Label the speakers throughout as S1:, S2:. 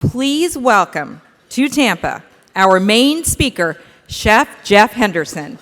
S1: Please welcome to Tampa our main speaker, Chef Jeff Henderson.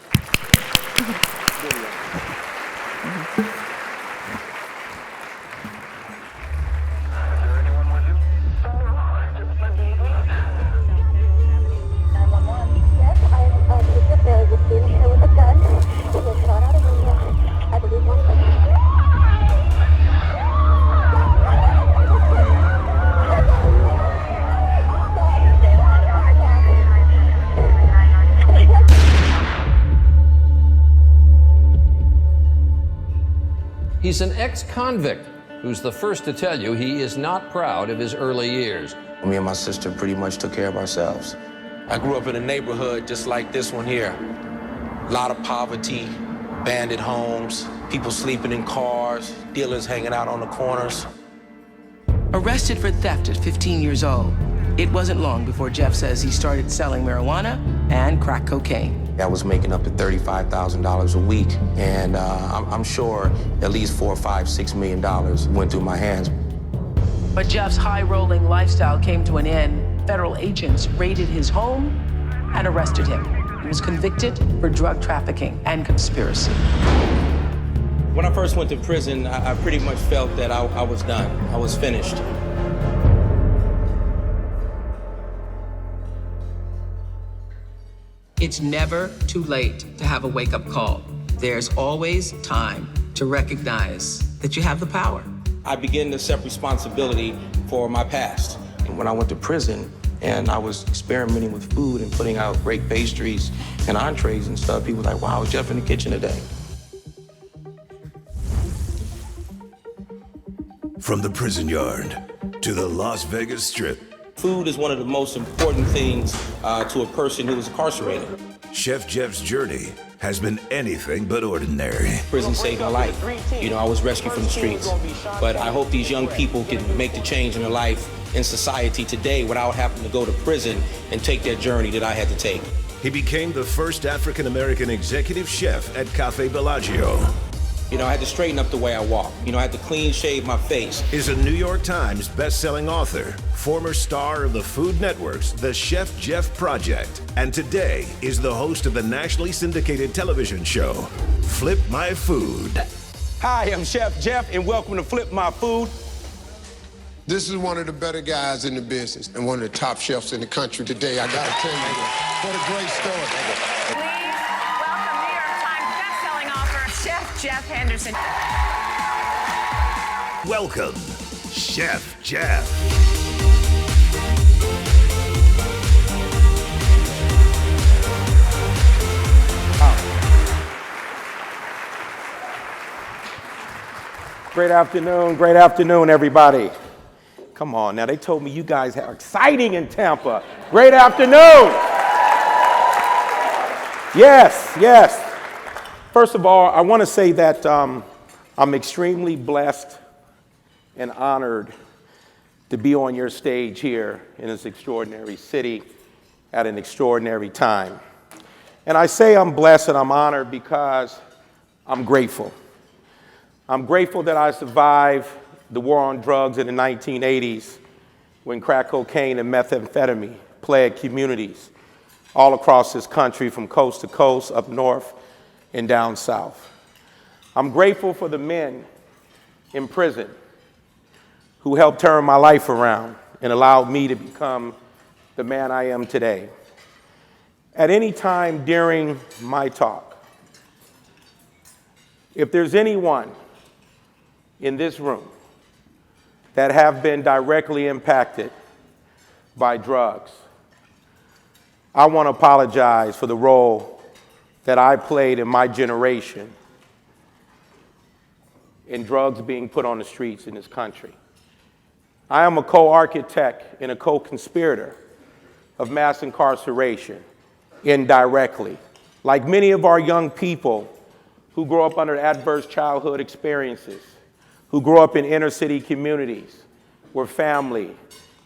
S2: He's an ex-convict who's the first to tell you he is not proud of his early years.
S3: Me and my sister pretty much took care of ourselves. I grew up in a neighborhood just like this one here. A lot of poverty, abandoned homes, people sleeping in cars, dealers hanging out on the corners.
S4: Arrested for theft at 15 years old. It wasn't long before Jeff says he started selling marijuana and crack cocaine.
S3: I was making up to $35,000 a week, and I'm sure at least $4, $5, $6 million went through my hands.
S4: But Jeff's high-rolling lifestyle came to an end. Federal agents raided his home and arrested him. He was convicted for drug trafficking and conspiracy.
S3: When I first went to prison, I pretty much felt that I was done. I was finished.
S4: It's never too late to have a wake-up call. There's always time to recognize that you have the power.
S3: I began to accept responsibility for my past. And when I went to prison and I was experimenting with food and putting out great pastries and entrees and stuff, people were like, wow, Jeff in the kitchen today.
S5: From the prison yard to the Las Vegas Strip,
S3: Food is one of the most important things to a person who is incarcerated.
S5: Chef Jeff's journey has been anything but ordinary.
S3: Prison saved my life. You know, I was rescued from the streets. But I hope these young people can make the change in their life in society today without having to go to prison and take that journey that I had to take.
S5: He became the first African-American executive chef at Cafe Bellagio.
S3: You know, I had to straighten up the way I walk. You know, I had to clean shave my face.
S5: Is a New York Times best-selling author, former star of the Food Network's The Chef Jeff Project, and today is the host of the nationally syndicated television show, Flip My Food.
S3: Hi, I'm Chef Jeff, and welcome to Flip My Food.
S6: This is one of the better guys in the business and one of the top chefs in the country today. I gotta tell you that. What a great story.
S7: Chef Jeff Henderson.
S5: Welcome, Chef Jeff.
S8: Great afternoon, everybody. Come on, now they told me you guys are exciting in Tampa. Great afternoon. Yes. First of all, I want to say that I'm extremely blessed and honored to be on your stage here in this extraordinary city at an extraordinary time. And I say I'm blessed and I'm honored because I'm grateful. I'm grateful that I survived the war on drugs in the 1980s when crack cocaine and methamphetamine plagued communities all across this country from coast to coast, up north and down south. I'm grateful for the men in prison who helped turn my life around and allowed me to become the man I am today. At any time during my talk, if there's anyone in this room that have been directly impacted by drugs, I want to apologize for the role that I played in my generation in drugs being put on the streets in this country. I am a co-architect and a co-conspirator of mass incarceration indirectly. Like many of our young people who grow up under adverse childhood experiences, who grow up in inner city communities where family,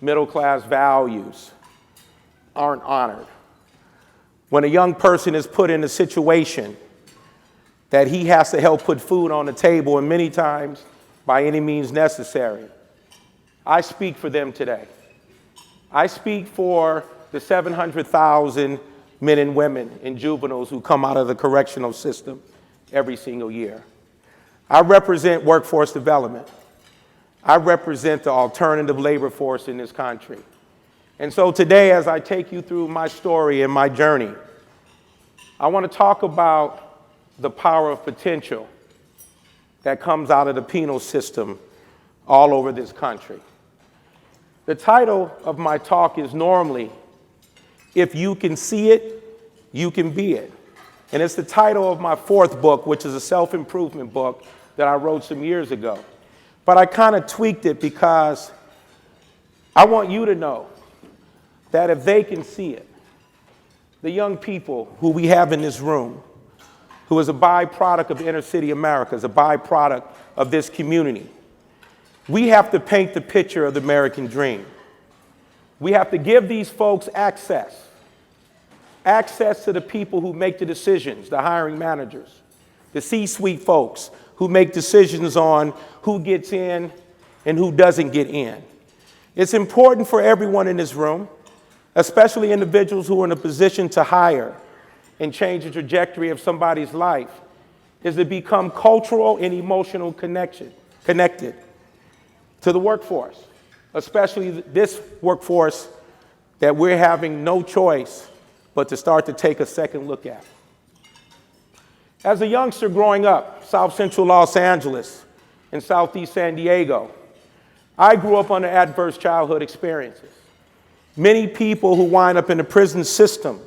S8: middle-class values aren't honored. When a young person is put in a situation that he has to help put food on the table, and many times by any means necessary, I speak for them today. I speak for the 700,000 men and women and juveniles who come out of the correctional system every single year. I represent workforce development. I represent the alternative labor force in this country. And so today, as I take you through my story and my journey, I want to talk about the power of potential that comes out of the penal system all over this country. The title of my talk is normally, If You Can See It, You Can Be It. And it's the title of my fourth book, which is a self-improvement book that I wrote some years ago. But I kind of tweaked it because I want you to know that if they can see it, the young people who we have in this room, who is a byproduct of inner city America, is a byproduct of this community, we have to paint the picture of the American dream. We have to give these folks access to the people who make the decisions, the hiring managers, the C-suite folks who make decisions on who gets in and who doesn't get in. It's important for everyone in this room, especially individuals who are in a position to hire and change the trajectory of somebody's life, is to become cultural and emotional connected to the workforce, especially this workforce that we're having no choice but to start to take a second look at. As a youngster growing up, South Central Los Angeles and Southeast San Diego, I grew up under adverse childhood experiences. Many people who wind up in the prison system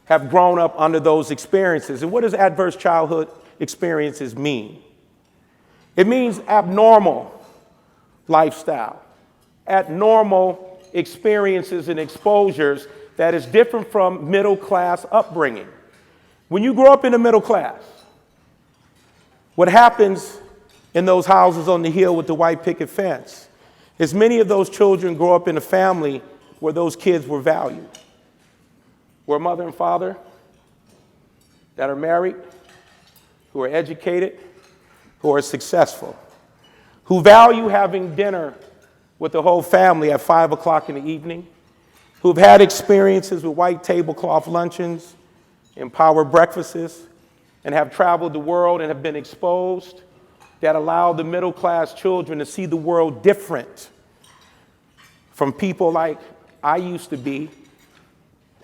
S8: have grown up under those experiences. And what does adverse childhood experiences mean? It means abnormal lifestyle, abnormal experiences and exposures that is different from middle-class upbringing. When you grow up in the middle class, what happens in those houses on the hill with the white picket fence is many of those children grow up in a family where those kids were valued, where mother and father that are married, who are educated, who are successful, who value having dinner with the whole family at 5 o'clock in the evening, who've had experiences with white tablecloth luncheons and power breakfasts, and have traveled the world and have been exposed, that allow the middle class children to see the world different from people like I used to be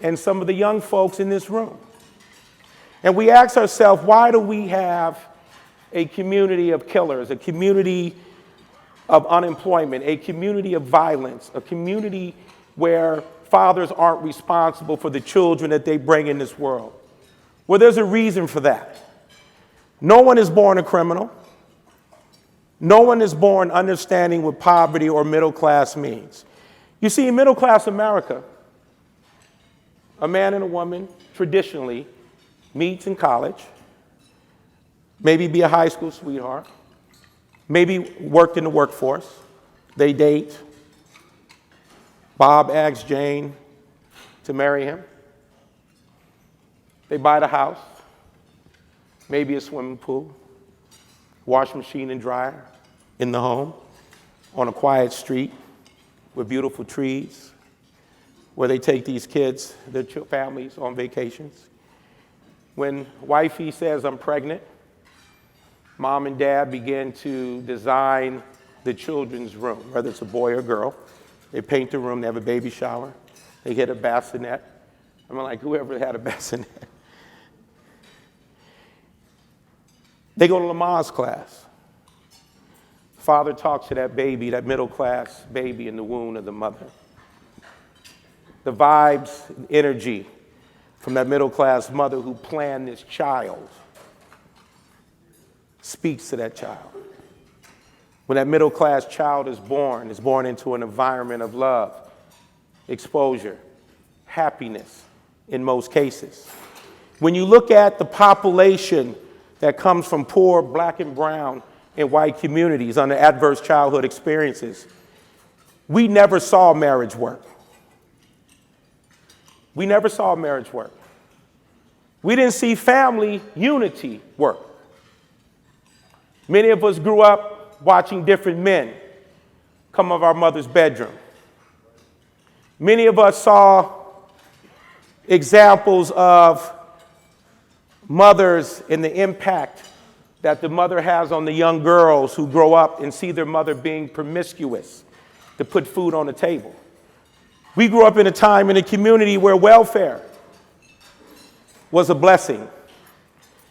S8: and some of the young folks in this room. And we ask ourselves, why do we have a community of killers, a community of unemployment, a community of violence, a community where fathers aren't responsible for the children that they bring in this world? Well, there's a reason for that. No one is born a criminal. No one is born understanding what poverty or middle class means. You see, in middle class America, a man and a woman traditionally meets in college, maybe be a high school sweetheart, maybe worked in the workforce, they date. Bob asks Jane to marry him. They buy the house, maybe a swimming pool, washing machine and dryer in the home, on a quiet street with beautiful trees, where they take these kids, their families, on vacations. When wifey says, I'm pregnant, mom and dad begin to design the children's room, whether it's a boy or girl. They paint the room, they have a baby shower, they get a bassinet. I'm like, whoever had a bassinet. They go to Lamaze class. Father talks to that baby, that middle class baby in the womb of the mother. The vibes, energy from that middle class mother who planned this child speaks to that child. When that middle class child is born into an environment of love, exposure, happiness in most cases. When you look at the population that comes from poor black and brown and white communities under adverse childhood experiences, we never saw marriage work. We never saw marriage work. We didn't see family unity work. Many of us grew up watching different men come out of our mother's bedroom. Many of us saw examples of mothers and the impact that the mother has on the young girls who grow up and see their mother being promiscuous to put food on the table. We grew up in a time in a community where welfare was a blessing.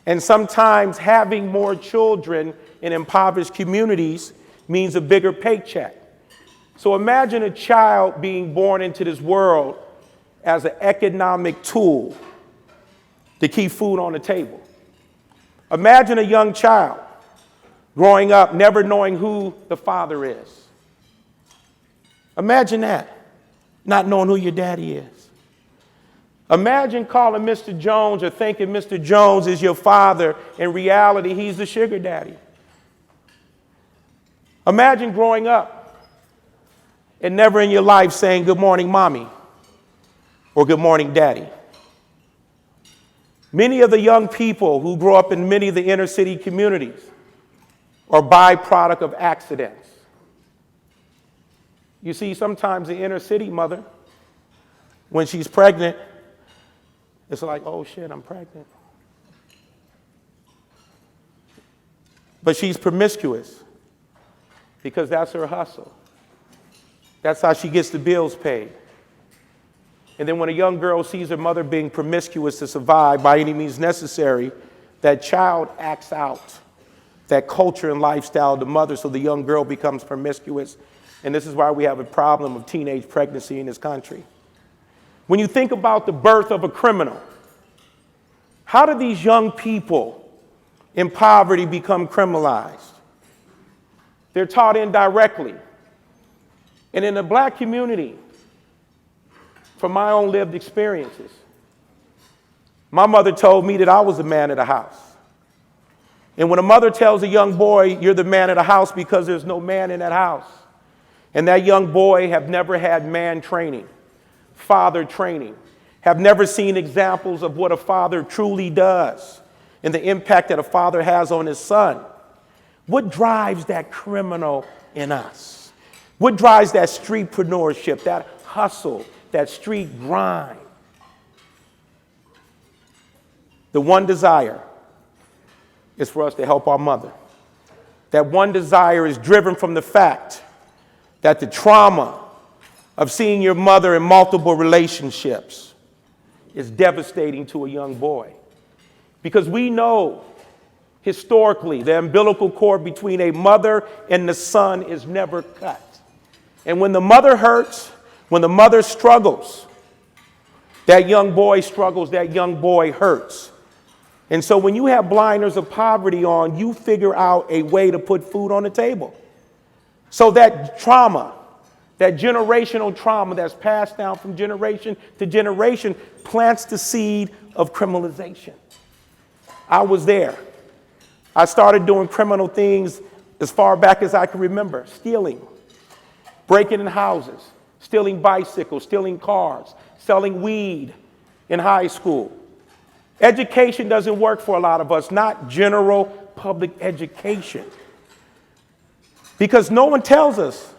S8: And sometimes having more children in impoverished communities means a bigger paycheck. So imagine a child being born into this world as an economic tool to keep food on the table. Imagine a young child growing up never knowing who the father is. Imagine that, not knowing who your daddy is. Imagine calling Mr. Jones or thinking Mr. Jones is your father. In reality, he's the sugar daddy. Imagine growing up and never in your life saying good morning, mommy, or good morning, daddy. Many of the young people who grow up in many of the inner city communities are byproduct of accidents. You see, sometimes the inner city mother, when she's pregnant, it's like, oh shit, I'm pregnant. But she's promiscuous because that's her hustle. That's how she gets the bills paid. And then when a young girl sees her mother being promiscuous to survive by any means necessary, that child acts out that culture and lifestyle of the mother, so the young girl becomes promiscuous. And this is why we have a problem of teenage pregnancy in this country. When you think about the birth of a criminal, how do these young people in poverty become criminalized? They're taught indirectly. And in the black community, from my own lived experiences, my mother told me that I was the man of the house. And when a mother tells a young boy, you're the man of the house because there's no man in that house, and that young boy have never had man training, father training, have never seen examples of what a father truly does and the impact that a father has on his son, what drives that criminal in us? What drives that streetpreneurship, that hustle, that street grind? The one desire is for us to help our mother. That one desire is driven from the fact that the trauma of seeing your mother in multiple relationships is devastating to a young boy. Because we know historically the umbilical cord between a mother and the son is never cut. And when the mother hurts, when the mother struggles, that young boy struggles, that young boy hurts. And so when you have blinders of poverty on, you figure out a way to put food on the table. So that trauma, that generational trauma that's passed down from generation to generation plants the seed of criminalization. I was there. I started doing criminal things as far back as I can remember, stealing, breaking in houses, stealing bicycles, stealing cars, selling weed in high school. Education doesn't work for a lot of us, not general public education. Because no one tells us,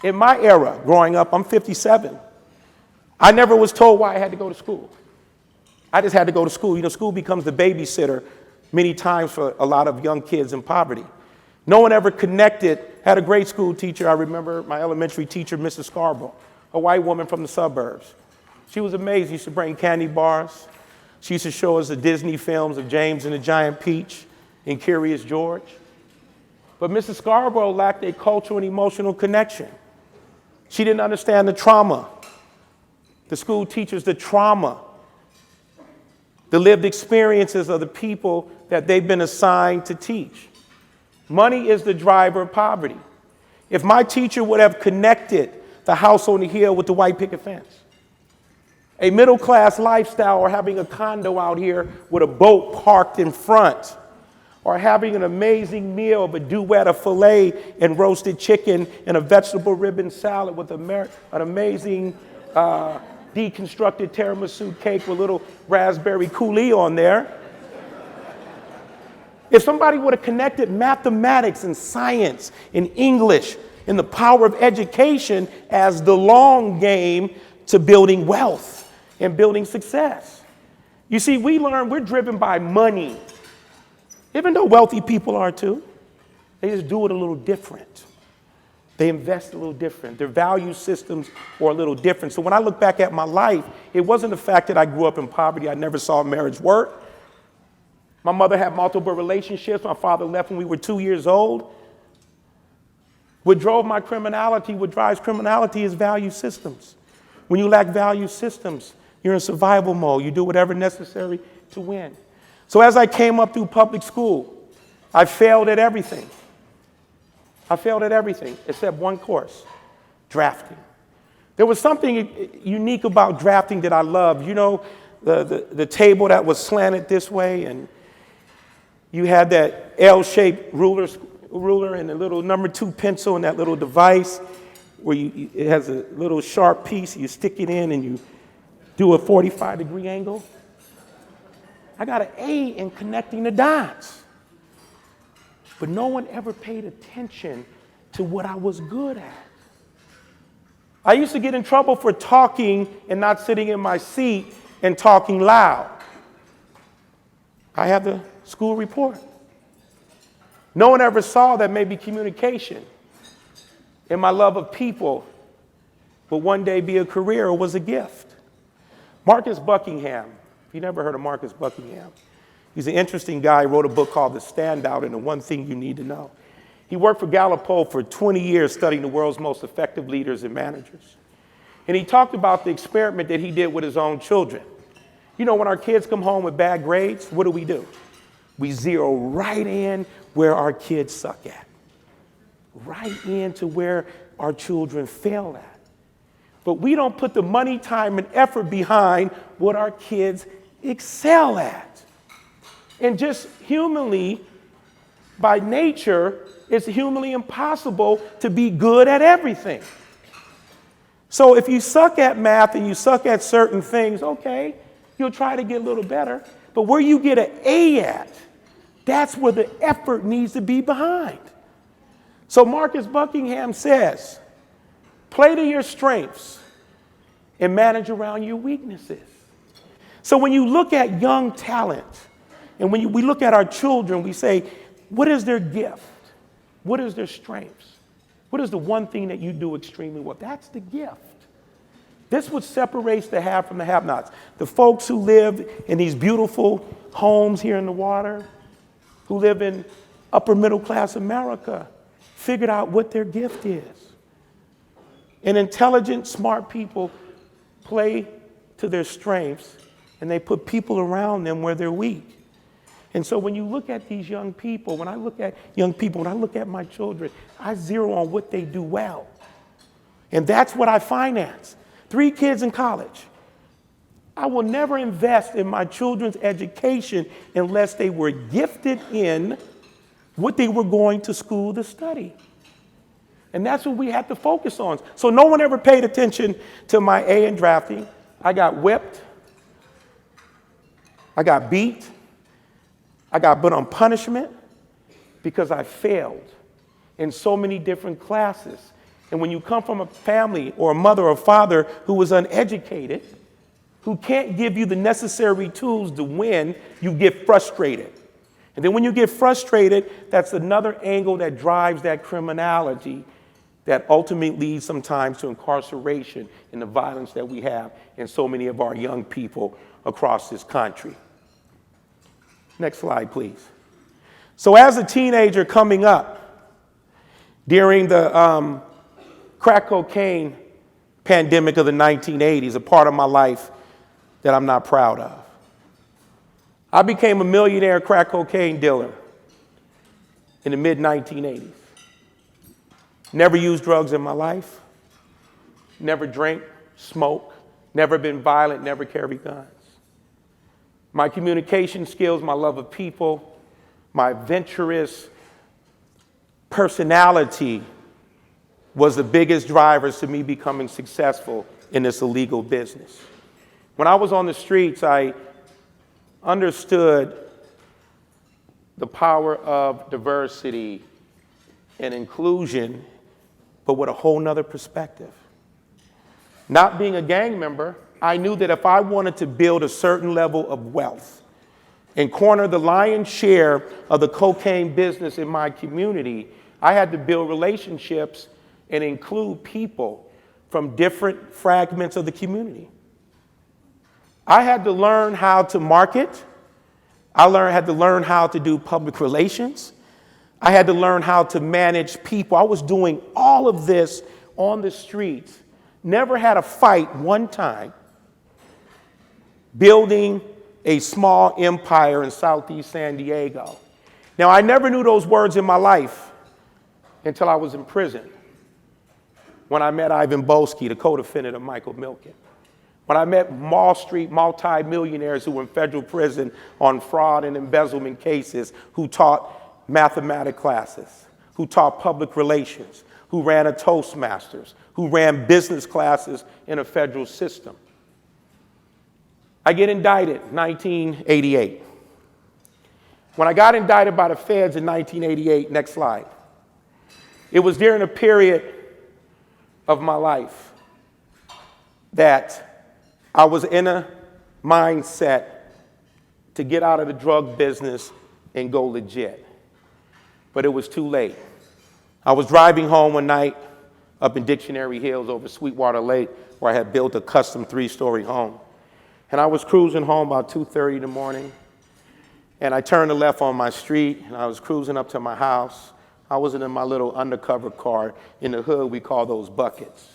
S8: in my era, growing up, I'm 57, I never was told why I had to go to school. I just had to go to school. You know, school becomes the babysitter many times for a lot of young kids in poverty. No one ever connected. Had a great school teacher. I remember my elementary teacher, Mrs. Scarborough, a white woman from the suburbs. She was amazing. She used to bring candy bars. She used to show us the Disney films of James and the Giant Peach and Curious George. But Mrs. Scarborough lacked a cultural and emotional connection. She didn't understand the trauma. The school teachers, the trauma, the lived experiences of the people that they've been assigned to teach. Money is the driver of poverty. If my teacher would have connected the house on the hill with the white picket fence, a middle-class lifestyle, or having a condo out here with a boat parked in front, or having an amazing meal of a duet of filet and roasted chicken and a vegetable ribbon salad with an amazing deconstructed tiramisu cake with a little raspberry coulis on there. If somebody would have connected mathematics and science and English and the power of education as the long game to building wealth and building success. You see, we're driven by money, even though wealthy people are too. They just do it a little different. They invest a little different. Their value systems are a little different. So when I look back at my life, it wasn't the fact that I grew up in poverty. I never saw marriage work. My mother had multiple relationships. My father left when we were 2 years old. What drives criminality is value systems. When you lack value systems, you're in survival mode. You do whatever necessary to win. So as I came up through public school, I failed at everything. Except one course, drafting. There was something unique about drafting that I loved. You know, the table that was slanted this way, and you had that L-shaped ruler and a little number 2 pencil and that little device where it has a little sharp piece. You stick it in and you do a 45-degree angle. I got an A in connecting the dots. But no one ever paid attention to what I was good at. I used to get in trouble for talking and not sitting in my seat and talking loud. I have the school report. No one ever saw that maybe communication and my love of people would one day be a career or was a gift. Marcus Buckingham, if you never heard of Marcus Buckingham, he's an interesting guy. He wrote a book called The Standout and the One Thing You Need to Know. He worked for Gallup Poll for 20 years studying the world's most effective leaders and managers. And he talked about the experiment that he did with his own children. You know, when our kids come home with bad grades, what do? We zero right in where our kids suck at. Right into where our children fail at. But we don't put the money, time, and effort behind what our kids excel at. And just humanly, by nature, it's humanly impossible to be good at everything. So if you suck at math and you suck at certain things, okay, you'll try to get a little better. But where you get an A at, that's where the effort needs to be behind. So Marcus Buckingham says, play to your strengths and manage around your weaknesses. So when you look at young talent, and when we look at our children, we say, what is their gift? What is their strengths? What is the one thing that you do extremely well? That's the gift. This is what separates the have from the have-nots. The folks who live in these beautiful homes here in the water, who live in upper middle class America, figured out what their gift is. And intelligent, smart people play to their strengths, and they put people around them where they're weak. And so when you look at these young people, when I look at my children, I zero on what they do well. And that's what I finance. 3 kids in college. I will never invest in my children's education unless they were gifted in what they were going to school to study. And that's what we had to focus on. So no one ever paid attention to my A in drafting. I got whipped. I got beat. I got put on punishment because I failed in so many different classes. And when you come from a family or a mother or father who was uneducated, who can't give you the necessary tools to win, you get frustrated. And then when you get frustrated, that's another angle that drives that criminality that ultimately leads sometimes to incarceration and the violence that we have in so many of our young people across this country. Next slide, please. So as a teenager coming up during the crack cocaine pandemic of the 1980s, a part of my life that I'm not proud of, I became a millionaire crack cocaine dealer in the mid-1980s. Never used drugs in my life, never drank, smoked, never been violent, never carried guns. My communication skills, my love of people, my adventurous personality was the biggest drivers to me becoming successful in this illegal business. When I was on the streets, I understood the power of diversity and inclusion, but with a whole nother perspective. Not being a gang member, I knew that if I wanted to build a certain level of wealth and corner the lion's share of the cocaine business in my community, I had to build relationships and include people from different fragments of the community. I had to learn how to market. Had to learn how to do public relations. I had to learn how to manage people. I was doing all of this on the streets. Never had a fight one time. Building a small empire in Southeast San Diego. Now, I never knew those words in my life until I was in prison. When I met Ivan Boesky, the co-defendant of Michael Milken. When I met Wall Street multimillionaires who were in federal prison on fraud and embezzlement cases, who taught mathematics classes, who taught public relations, who ran a Toastmasters, who ran business classes in a federal system. I get indicted in 1988. When I got indicted by the feds in 1988, next slide, it was during a period of my life that I was in a mindset to get out of the drug business and go legit. But it was too late. I was driving home one night up in Dictionary Hills over Sweetwater Lake, where I had built a custom 3-story home. And I was cruising home about 2:30 in the morning, and I turned left on my street, and I was cruising up to my house. I was in my little undercover car. In the hood, we call those buckets.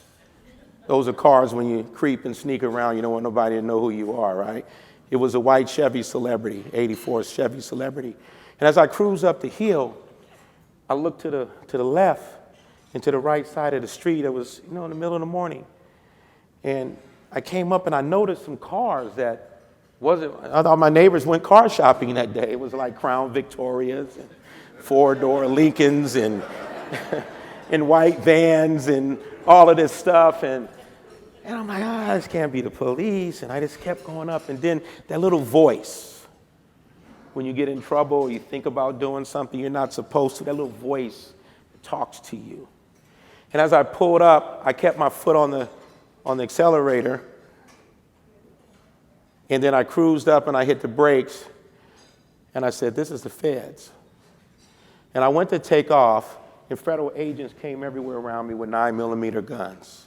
S8: Those are cars when you creep and sneak around, you don't want nobody to know who you are, right? It was a white Chevy Celebrity, 84 Chevy Celebrity. And as I cruised up the hill, I looked to the left and to the right side of the street. It was, in the middle of the morning. And I came up and I noticed some cars that I thought my neighbors went car shopping that day. It was like Crown Victorias and 4-door Lincolns and, and white vans and all of this stuff. And I'm like, this can't be the police. And I just kept going up. And then that little voice, when you get in trouble, you think about doing something you're not supposed to, that little voice talks to you. And as I pulled up, I kept my foot on the accelerator, and then I cruised up and I hit the brakes, and I said, this is the feds. And I went to take off, and federal agents came everywhere around me with 9mm guns.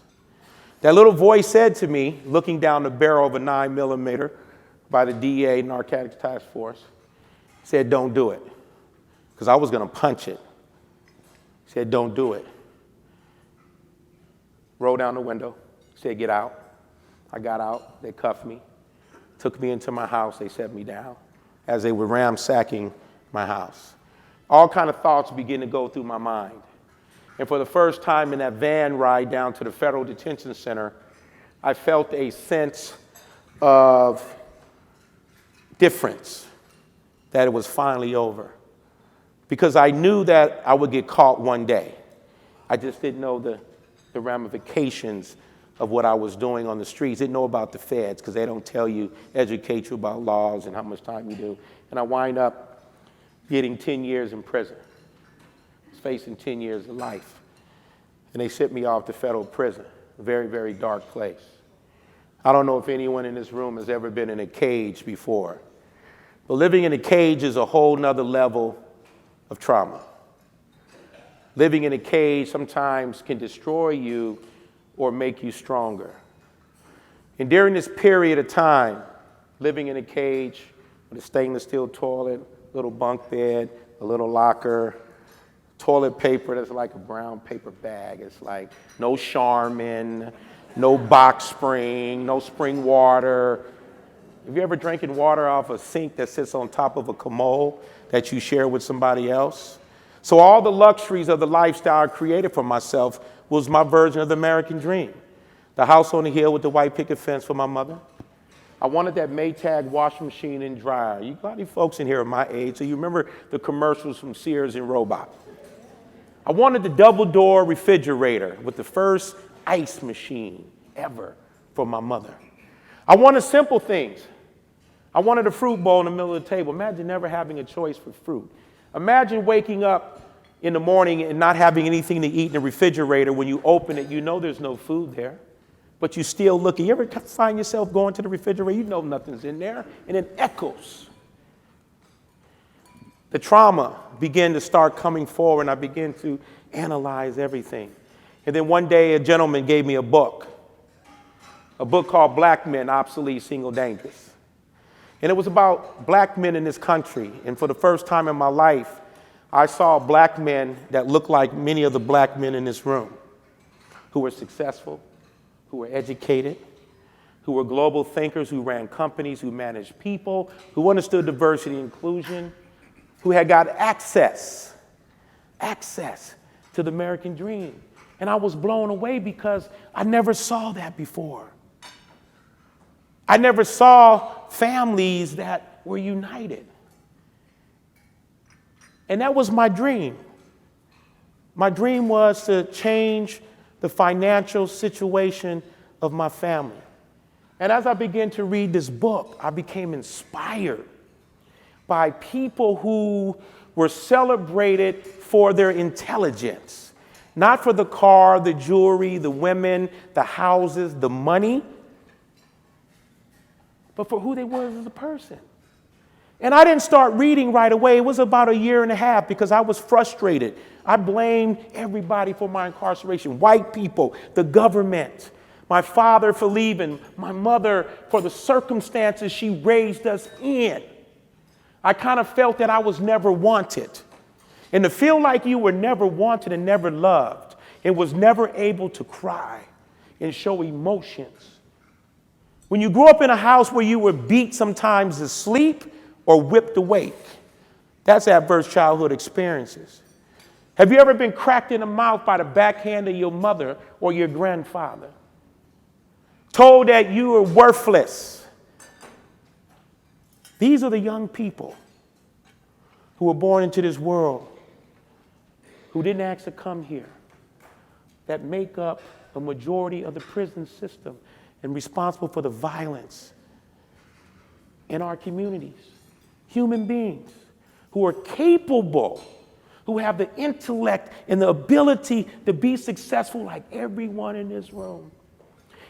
S8: That little voice said to me, looking down the barrel of a 9mm by the DEA, Narcotics Task Force, said, don't do it, because I was going to punch it. Said, don't do it. Rolled down the window. Said, get out. I got out. They cuffed me, took me into my house. They set me down as they were ransacking my house. All kind of thoughts begin to go through my mind. And for the first time in that van ride down to the federal detention center, I felt a sense of difference, that it was finally over. Because I knew that I would get caught one day. I just didn't know the ramifications of what I was doing on the streets. Didn't know about the feds, because they don't tell you, educate you about laws and how much time you do. And I wind up getting 10 years in prison. I was facing 10 years of life. And they sent me off to federal prison, a very, very dark place. I don't know if anyone in this room has ever been in a cage before. But living in a cage is a whole nother level of trauma. Living in a cage sometimes can destroy you or make you stronger. And during this period of time, living in a cage with a stainless steel toilet, little bunk bed, a little locker, toilet paper that's like a brown paper bag. It's like no Charmin, no box spring, no spring water. Have you ever drinking water off a sink that sits on top of a commode that you share with somebody else? So all the luxuries of the lifestyle I created for myself was my version of the American dream. The house on the hill with the white picket fence for my mother. I wanted that Maytag washing machine and dryer. You got any folks in here are my age, so you remember the commercials from Sears and Roebuck. I wanted the double-door refrigerator with the first ice machine ever for my mother. I wanted simple things. I wanted a fruit bowl in the middle of the table. Imagine never having a choice for fruit. Imagine waking up in the morning and not having anything to eat in the refrigerator. When you open it, you know there's no food there. but you still looking. You ever find yourself going to the refrigerator, you know nothing's in there, and it echoes. The trauma began to start coming forward, and I began to analyze everything. And then one day, a gentleman gave me a book called Black Men, Obsolete, Single, Dangerous. And it was about black men in this country. And for the first time in my life, I saw black men that looked like many of the black men in this room, who were successful, who were educated, who were global thinkers, who ran companies, who managed people, who understood diversity and inclusion, who had got access to the American dream. And I was blown away because I never saw that before. I never saw families that were united. And that was my dream. My dream was to change the financial situation of my family. And as I began to read this book, I became inspired by people who were celebrated for their intelligence, not for the car, the jewelry, the women, the houses, the money, but for who they were as a person. And I didn't start reading right away. It was about a year and a half because I was frustrated. I blamed everybody for my incarceration, white people, the government, my father for leaving, my mother for the circumstances she raised us in. I kind of felt that I was never wanted. And to feel like you were never wanted and never loved and was never able to cry and show emotions. When you grew up in a house where you were beat sometimes to sleep or whipped awake, that's adverse childhood experiences. Have you ever been cracked in the mouth by the backhand of your mother or your grandfather? Told that you were worthless. These are the young people who were born into this world, who didn't ask to come here, that make up a majority of the prison system and responsible for the violence in our communities. Human beings who are capable, who have the intellect and the ability to be successful like everyone in this room.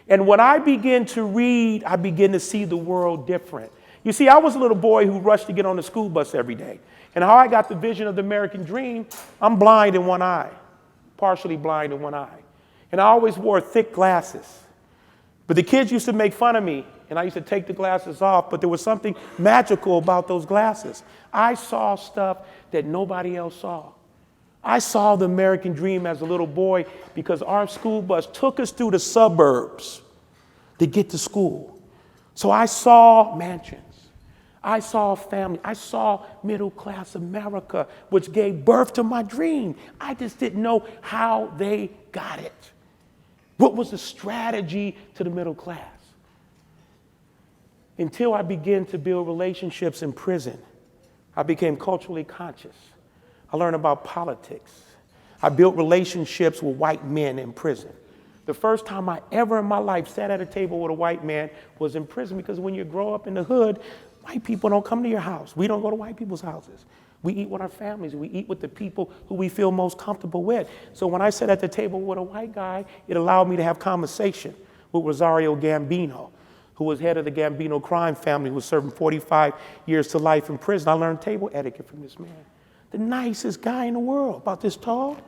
S8: And when I begin to read, I begin to see the world different. You see, I was a little boy who rushed to get on the school bus every day. And how I got the vision of the American dream, I'm blind in one eye, partially blind in one eye. And I always wore thick glasses. But the kids used to make fun of me, and I used to take the glasses off, but there was something magical about those glasses. I saw stuff that nobody else saw. I saw the American dream as a little boy because our school bus took us through the suburbs to get to school. So I saw mansions. I saw family. I saw middle-class America, which gave birth to my dream. I just didn't know how they got it. What was the strategy to the middle class? Until I began to build relationships in prison, I became culturally conscious. I learned about politics. I built relationships with white men in prison. The first time I ever in my life sat at a table with a white man was in prison, because when you grow up in the hood, white people don't come to your house. We don't go to white people's houses. We eat with our families. We eat with the people who we feel most comfortable with. So when I sat at the table with a white guy, it allowed me to have conversation with Rosario Gambino, who was head of the Gambino crime family, who was serving 45 years to life in prison. I learned table etiquette from this man. The nicest guy in the world, about this tall,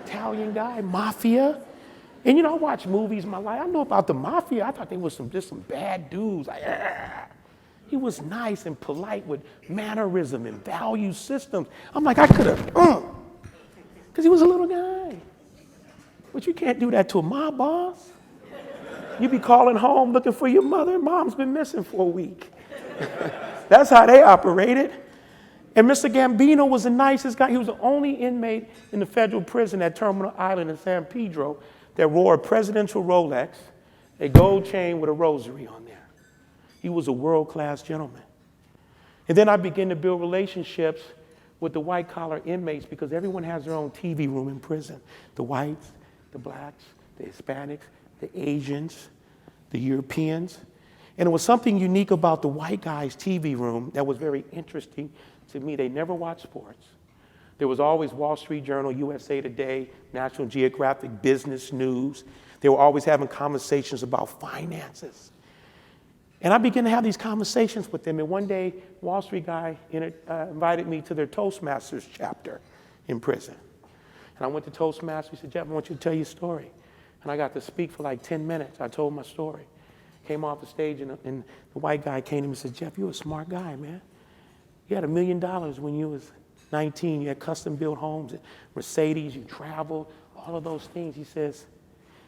S8: Italian guy, mafia. And you know, I watched movies in my life. I know about the mafia. I thought they were just some bad dudes. Like, he was nice and polite with mannerism and value systems. I'm like, I could have, because he was a little guy. But you can't do that to a mob boss. You be calling home looking for your mother. Mom's been missing for a week. That's how they operated. And Mr. Gambino was the nicest guy. He was the only inmate in the federal prison at Terminal Island in San Pedro that wore a presidential Rolex, a gold chain with a rosary on there. He was a world-class gentleman. And then I began to build relationships with the white-collar inmates, because everyone has their own TV room in prison. The whites, the blacks, the Hispanics, the Asians, the Europeans. And it was something unique about the white guys' TV room that was very interesting to me. They never watched sports. There was always Wall Street Journal, USA Today, National Geographic, Business News. They were always having conversations about finances. And I began to have these conversations with them. And one day, Wall Street guy invited me to their Toastmasters chapter in prison. And I went to Toastmasters. He said, Jeff, I want you to tell your story. And I got to speak for like 10 minutes. I told my story. Came off the stage, and the white guy came to me and said, Jeff, you're a smart guy, man. You had $1 million when you was 19. You had custom-built homes, Mercedes, you traveled, all of those things. He says,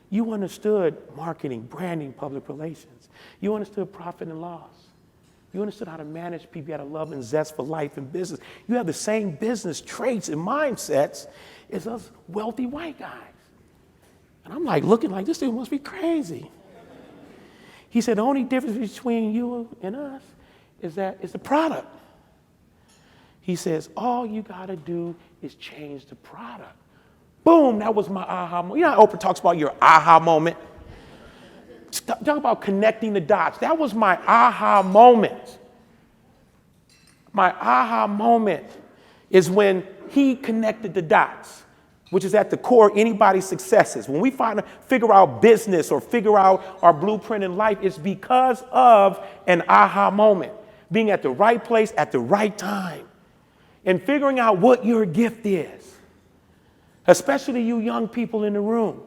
S8: you understood marketing, branding, public relations. You understood profit and loss. You understood how to manage people. You had a love and zest for life and business. You have the same business traits and mindsets as us wealthy white guys. And I'm like looking like, this dude must be crazy. He said, the only difference between you and us is that it's the product. He says, all you got to do is change the product. Boom, that was my aha moment. You know how Oprah talks about your aha moment? Talk about connecting the dots. That was my aha moment. My aha moment is when he connected the dots, which is at the core of anybody's successes. When we figure out business or figure out our blueprint in life, it's because of an aha moment, being at the right place at the right time, and figuring out what your gift is, especially you young people in the room.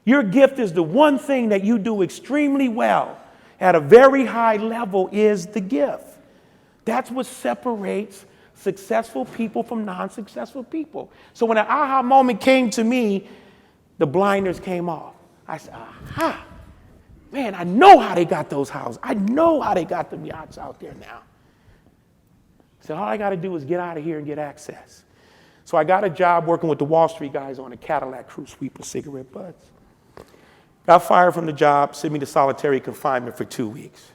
S8: Your gift is the one thing that you do extremely well at a very high level is the gift. That's what separates successful people from non-successful people. So when an aha moment came to me, the blinders came off. I said, aha, man, I know how they got those houses. I know how they got the yachts out there now. So all I got to do is get out of here and get access. So I got a job working with the Wall Street guys on a Cadillac crew sweep of cigarette butts. Got fired from the job, sent me to solitary confinement for 2 weeks.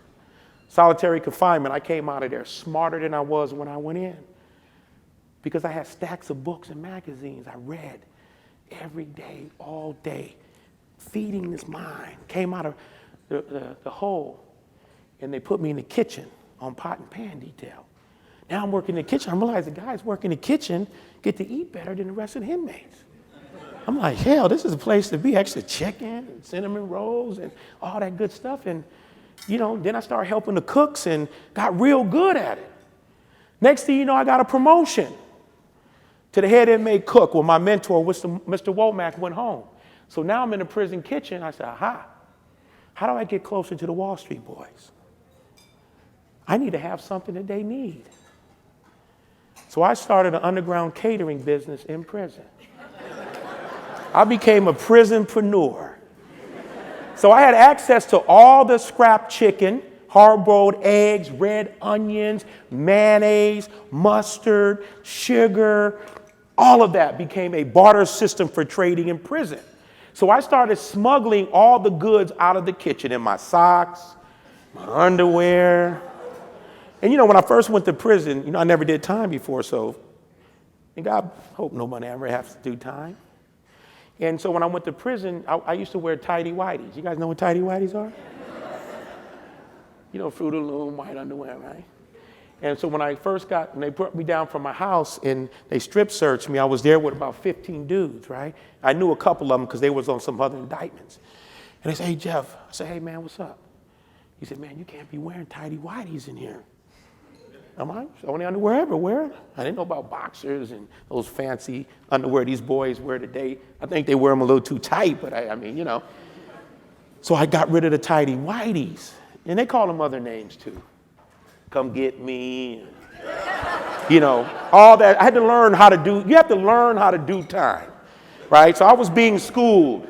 S8: Solitary confinement, I came out of there smarter than I was when I went in, because I had stacks of books and magazines. I read every day, all day, feeding this mind. Came out of the hole, and they put me in the kitchen on pot and pan detail. Now I'm working in the kitchen. I realize the guys working in the kitchen get to eat better than the rest of the inmates. I'm like, hell, this is a place to be. Extra chicken and cinnamon rolls and all that good stuff. And, you know, then I started helping the cooks and got real good at it. Next thing you know, I got a promotion to the head inmate cook. Well, my mentor, Mr. Womack, went home. So now I'm in the prison kitchen. I said, aha, how do I get closer to the Wall Street boys? I need to have something that they need. So I started an underground catering business in prison. I became a prisonpreneur. So I had access to all the scrap chicken, hard-boiled eggs, red onions, mayonnaise, mustard, sugar. All of that became a barter system for trading in prison. So I started smuggling all the goods out of the kitchen in my socks, my underwear. And, you know, when I first went to prison, you know, I never did time before, so and God hope nobody ever has to do time. And so when I went to prison, I used to wear tighty whities. You guys know what tighty whities are? You know, Fruit of the Loom, white underwear, right? And so when they brought me down from my house and they strip searched me, I was there with about 15 dudes, right? I knew a couple of them because they was on some other indictments. And they said, hey, Jeff. I said, hey, man, what's up? He said, man, you can't be wearing tighty whities in here. I'm like, only underwear I ever wear. I didn't know about boxers and those fancy underwear these boys wear today. I think they wear them a little too tight, but I mean, you know. So I got rid of the tighty whities. And they call them other names too. Come get me. You know, all that. I had to learn how to do, you have to learn how to do time, right? So I was being schooled.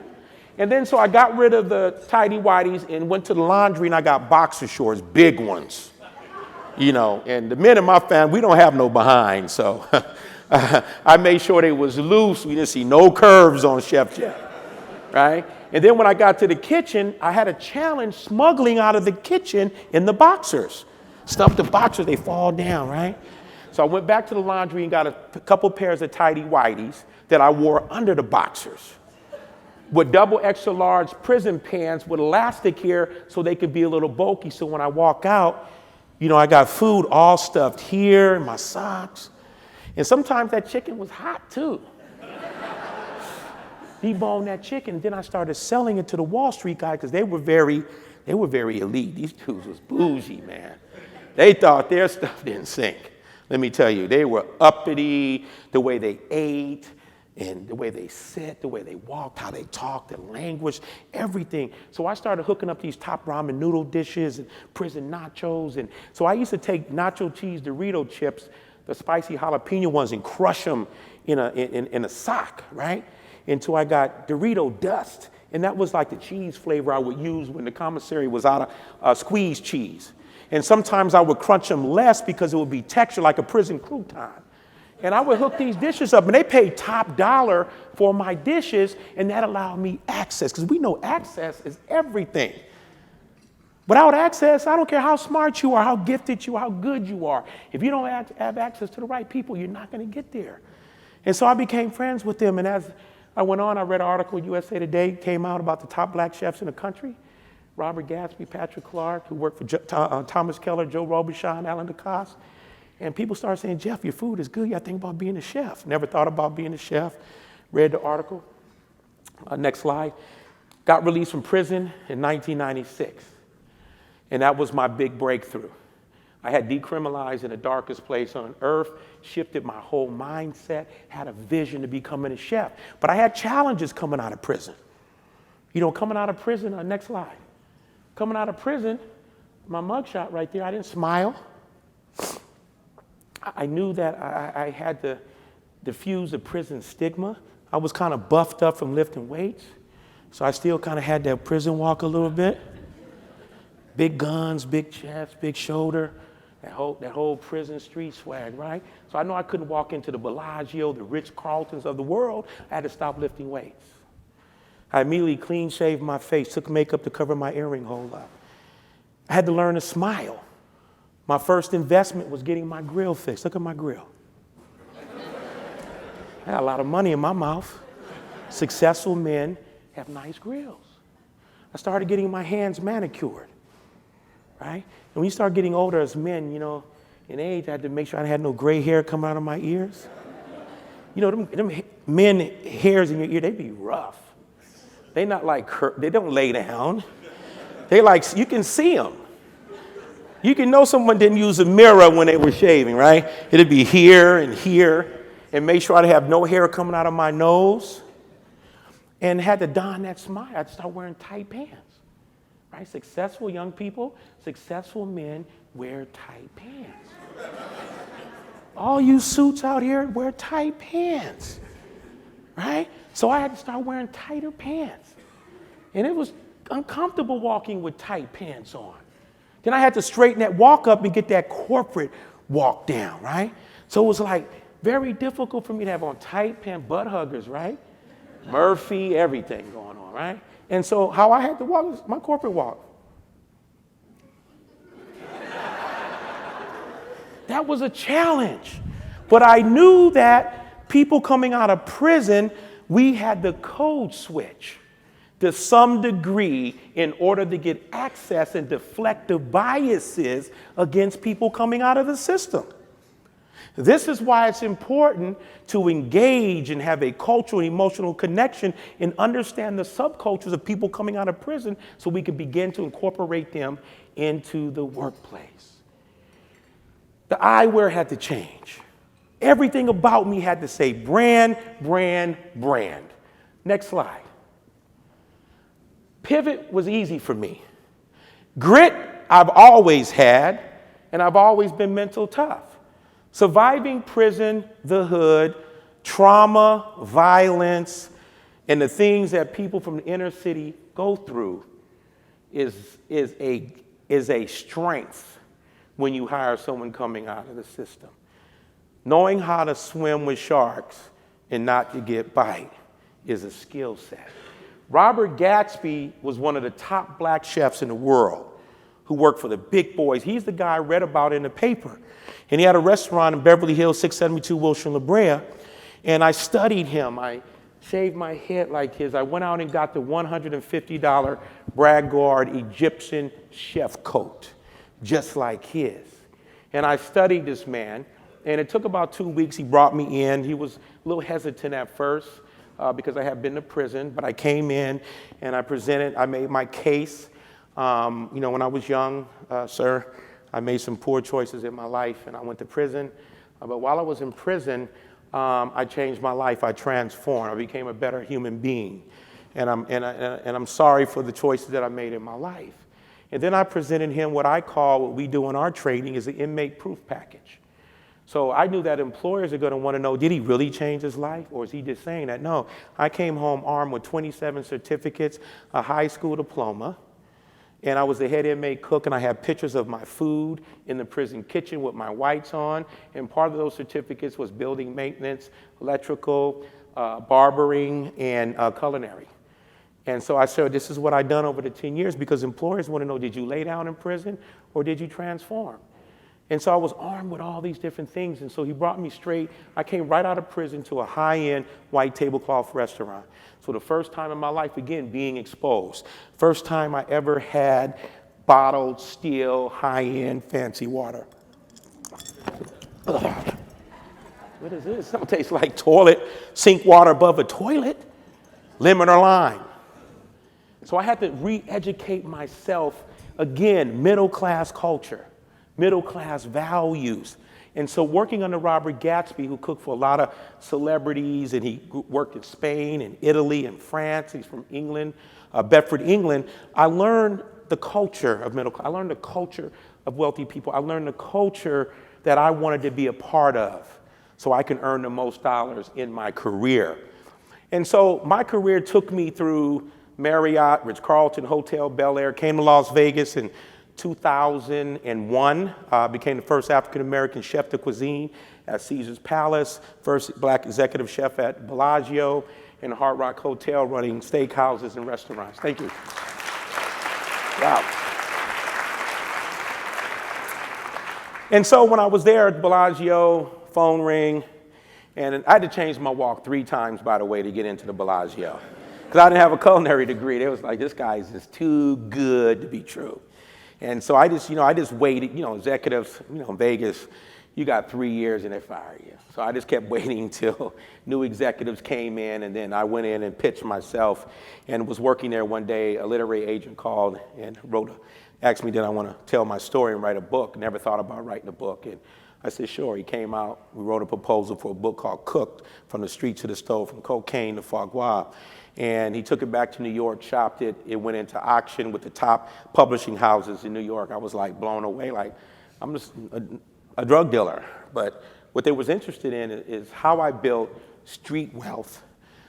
S8: And then so I got rid of the tighty whities and went to the laundry and I got boxer shorts, big ones. You know, and the men in my family, we don't have no behind, so I made sure they was loose. We didn't see no curves on Chef Jeff, right? And then when I got to the kitchen, I had a challenge smuggling out of the kitchen in the boxers. Stuff the boxers, they fall down, right? So I went back to the laundry and got a couple pairs of tighty whities that I wore under the boxers with double extra large prison pants with elastic here so they could be a little bulky. So when I walk out, you know, I got food all stuffed here in my socks. And sometimes that chicken was hot too. debone that chicken. And then I started selling it to the Wall Street guys because they were very elite. These dudes was bougie, man. They thought their stuff didn't sink. Let me tell you, they were uppity, the way they ate, and the way they sat, the way they walked, how they talked, their language, everything. So I started hooking up these top ramen noodle dishes and prison nachos. And so I used to take nacho cheese Dorito chips, the spicy jalapeno ones, and crush them in a sock, right? Until I got Dorito dust. And that was like the cheese flavor I would use when the commissary was out of squeezed cheese. And sometimes I would crunch them less because it would be textured like a prison crouton. And I would hook these dishes up, and they paid top dollar for my dishes, and that allowed me access, because we know access is everything. Without access, I don't care how smart you are, how gifted you are, how good you are. If you don't have access to the right people, you're not going to get there. And so I became friends with them, and as I went on, I read an article, USA Today came out about the top black chefs in the country. Robert Gatsby, Patrick Clark, who worked for Thomas Keller, Joe Robuchon, Alan DeCoste. And people started saying, Jeff, your food is good. You got to think about being a chef. Never thought about being a chef. Read the article. Next slide. Got released from prison in 1996. And that was my big breakthrough. I had decriminalized in the darkest place on earth, shifted my whole mindset, had a vision to becoming a chef. But I had challenges coming out of prison. You know, coming out of prison, next slide. Coming out of prison, my mugshot right there, I didn't smile. I knew that I had to diffuse the prison stigma. I was kind of buffed up from lifting weights, so I still kind of had that prison walk a little bit. Big guns, big chest, big shoulder, that whole prison street swag, right? So I know I couldn't walk into the Bellagio, the Ritz-Carltons of the world. I had to stop lifting weights. I immediately clean-shaved my face, took makeup to cover my earring hole up. I had to learn to smile. My first investment was getting my grill fixed. Look at my grill. I had a lot of money in my mouth. Successful men have nice grills. I started getting my hands manicured, right? And when you start getting older as men, you know, in age, I had to make sure I had no gray hair coming out of my ears. You know, them men hairs in your ear, they be rough. They not like, they don't lay down. They like, you can see them. You can know someone didn't use a mirror when they were shaving, right? It'd be here, and make sure I have no hair coming out of my nose. And had to don that smile. I had to start wearing tight pants, right? Successful young people, successful men wear tight pants. All you suits out here wear tight pants, right? So I had to start wearing tighter pants. And it was uncomfortable walking with tight pants on. Then I had to straighten that walk up and get that corporate walk down, right? So it was like very difficult for me to have on tight pants, butt huggers, right? Murphy, everything going on, right? And so how I had to walk was my corporate walk. That was a challenge. But I knew that people coming out of prison, we had the code switch to some degree in order to get access and deflect the biases against people coming out of the system. This is why it's important to engage and have a cultural and emotional connection and understand the subcultures of people coming out of prison so we can begin to incorporate them into the workplace. The eyewear had to change. Everything about me had to say brand, brand, brand. Next slide. Pivot was easy for me. Grit, I've always had, and I've always been mental tough. Surviving prison, the hood, trauma, violence, and the things that people from the inner city go through is a strength when you hire someone coming out of the system. Knowing how to swim with sharks and not to get bite is a skill set. Robert Gatsby was one of the top black chefs in the world who worked for the big boys. He's the guy I read about in the paper. And he had a restaurant in Beverly Hills, 672 Wilshire La Brea. And I studied him. I shaved my head like his. I went out and got the $150 Bragard Egyptian chef coat, just like his. And I studied this man. And it took about 2 weeks. He brought me in. He was a little hesitant at first. because I had been to prison, but I came in and I made my case. When I was young, sir, I made some poor choices in my life and I went to prison. But while I was in prison, I changed my life. I transformed. I became a better human being. And I'm sorry for the choices that I made in my life. And then I presented him what we do in our training is the inmate proof package. So I knew that employers are going to want to know, did he really change his life? Or is he just saying that? No, I came home armed with 27 certificates, a high school diploma, and I was the head inmate cook, and I had pictures of my food in the prison kitchen with my whites on, and part of those certificates was building maintenance, electrical, barbering, and culinary. And so I said, this is what I've done over the 10 years because employers want to know, did you lay down in prison or did you transform? And so I was armed with all these different things. And so he brought me straight. I came right out of prison to a high-end white tablecloth restaurant. So the first time in my life, again, being exposed. First time I ever had bottled, steel, high-end, fancy water. Ugh. What is this? Something tastes like toilet, sink water above a toilet, lemon or lime. So I had to re-educate myself, again, middle-class culture, middle-class values. And so working under Robert Gatsby, who cooked for a lot of celebrities, and he worked in Spain and Italy and France, he's from England, Bedford, England, I learned the culture of middle class. I learned the culture of wealthy people. I learned the culture that I wanted to be a part of so I can earn the most dollars in my career. And so my career took me through Marriott, Ritz-Carlton, Hotel Bel Air, came to Las Vegas in 2001, became the first African-American chef de cuisine at Caesar's Palace, first black executive chef at Bellagio, and Hard Rock Hotel running steakhouses and restaurants. Thank you. Wow. And so when I was there at Bellagio, phone ring, and I had to change my walk 3 times, by the way, to get into the Bellagio. Because I didn't have a culinary degree. They was like, this guy is just too good to be true. And so I just waited, executives, in Vegas, you got 3 years and they fire you. So I just kept waiting till new executives came in, and then I went in and pitched myself and was working there one day. A literary agent called and asked me, did I want to tell my story and write a book? Never thought about writing a book. And I said, sure. He came out, we wrote a proposal for a book called Cooked, From the Street to the Stove, From Cocaine to Foie Gras. And he took it back to New York, shopped it. It went into auction with the top publishing houses in New York. I was like blown away, like I'm just a drug dealer. But what they was interested in is how I built street wealth,